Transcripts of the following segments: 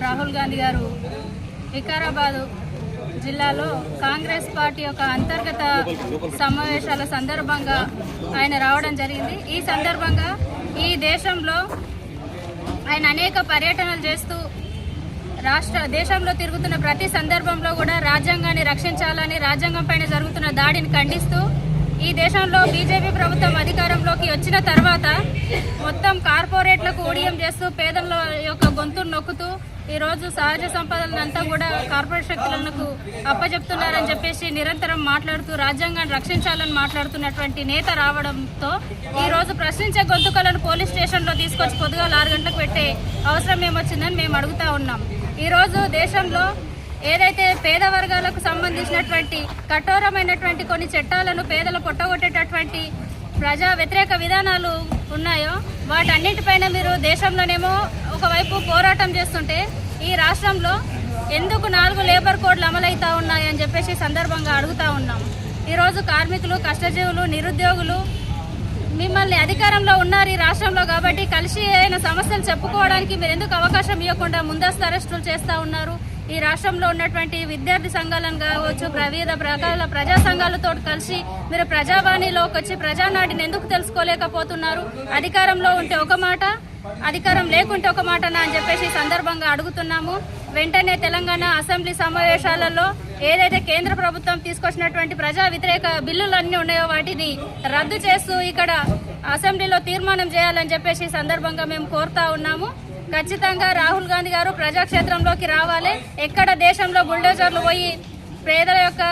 రాహుల్ గాంధీ గారు వికారాబాద్ జిల్లాలో కాంగ్రెస్ పార్టీ యొక్క అంతర్గత సమావేశాల సందర్భంగా ఆయన రావడం జరిగింది. ఈ సందర్భంగా ఈ దేశంలో ఆయన అనేక పర్యటనలు చేస్తూ దేశంలో తిరుగుతున్న ప్రతి సందర్భంలో కూడా రాజ్యాంగాన్ని రక్షించాలని, రాజ్యాంగం పైన జరుగుతున్న దాడిని ఖండిస్తూ ఈ దేశంలో బీజేపీ ప్రభుత్వం అధికారంలోకి వచ్చిన తర్వాత మొత్తం కార్పొరేట్లకు ఊడియం చేస్తూ పేదల యొక్క గొంతును నొక్కుతూ ఈరోజు సహజ సంపదలంతా కూడా కార్పొరేట్ శక్తులకు అప్పచెప్తున్నారని చెప్పేసి నిరంతరం మాట్లాడుతూ రాజ్యాంగాన్ని రక్షించాలని మాట్లాడుతున్నటువంటి నేత రావడంతో ఈరోజు ప్రశ్నించే గొంతుకలను పోలీస్ స్టేషన్లో తీసుకొచ్చి పొద్దుగాల 6 గంటలకు పెట్టే అవసరం ఏమొచ్చిందని మేము అడుగుతా ఉన్నాం. ఈరోజు దేశంలో ఏదైతే పేద వర్గాలకు సంబంధించినటువంటి కఠోరమైనటువంటి కొన్ని చట్టాలను పేదలు పొట్టగొట్టేటటువంటి ప్రజా వ్యతిరేక విధానాలు ఉన్నాయో వాటన్నిటిపైన మీరు దేశంలోనేమో ఒకవైపు పోరాటం చేస్తుంటే ఈ రాష్ట్రంలో ఎందుకు 4 లేబర్ కోడ్లు అమలవుతా ఉన్నాయని చెప్పేసి సందర్భంగా అడుగుతా ఉన్నాం. ఈరోజు కార్మికులు, కష్టజీవులు, నిరుద్యోగులు మిమ్మల్ని అధికారంలో ఉన్నారు ఈ రాష్ట్రంలో కాబట్టి కలిసి అయిన సమస్యలు చెప్పుకోవడానికి మీరు ఎందుకు అవకాశం ఇవ్వకుండా ముందస్తు అరెస్టులు చేస్తూ ఉన్నారు? ఈ రాష్ట్రంలో ఉన్నటువంటి విద్యార్థి సంఘాలను కావచ్చు, వివిధ రకాల ప్రజా సంఘాలతో కలిసి మీరు ప్రజావాణిలోకి వచ్చి ప్రజానాటిని ఎందుకు తెలుసుకోలేకపోతున్నారు? అధికారంలో ఉంటే ఒక మాట, అధికారం లేకుంటే ఒక మాటనా అని చెప్పేసి సందర్భంగా అడుగుతున్నాము. వెంటనే తెలంగాణ అసెంబ్లీ సమావేశాలలో ఏదైతే కేంద్ర ప్రభుత్వం తీసుకొచ్చినటువంటి ప్రజా వ్యతిరేక బిల్లులన్నీ ఉన్నాయో వాటిని రద్దు చేస్తూ ఇక్కడ అసెంబ్లీలో తీర్మానం చేయాలని చెప్పేసి సందర్భంగా మేము కోరుతా ఉన్నాము. ఖచ్చితంగా రాహుల్ గాంధీ గారు ప్రజాక్షేత్రంలోకి రావాలి. ఎక్కడ దేశంలో బుల్డోజర్లు పోయి పేదల యొక్క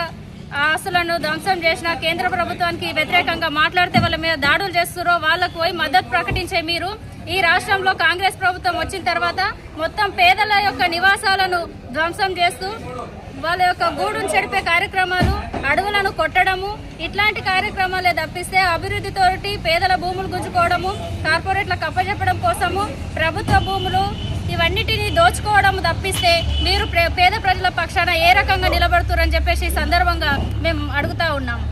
ఆస్తులను ధ్వంసం చేసిన కేంద్ర ప్రభుత్వానికి వ్యతిరేకంగా మాట్లాడితే వాళ్ళ మీద దాడులు చేస్తారో వాళ్ళకు పోయి మద్దతు ప్రకటించే మీరు ఈ రాష్ట్రంలో కాంగ్రెస్ ప్రభుత్వం వచ్చిన తర్వాత మొత్తం పేదల యొక్క నివాసాలను ధ్వంసం చేస్తూ వాళ్ళ యొక్క గూడును చెడిపే కార్యక్రమాలు, అడవులను కొట్టడము ఇట్లాంటి కార్యక్రమాలే తప్పిస్తే అభివృద్ధితోటి పేదల భూములు గుంజుకోవడము, కార్పొరేట్లకు అప్పచెప్పడం కోసము ప్రభుత్వ భూములు ఇవన్నిటిని దోచుకోవడం తప్పిస్తే మీరు పేద ప్రజల పక్షాన ఏ రకంగా నిలబడుతారని చెప్పేసి సందర్భంగా మేము అడుగుతా ఉన్నాము.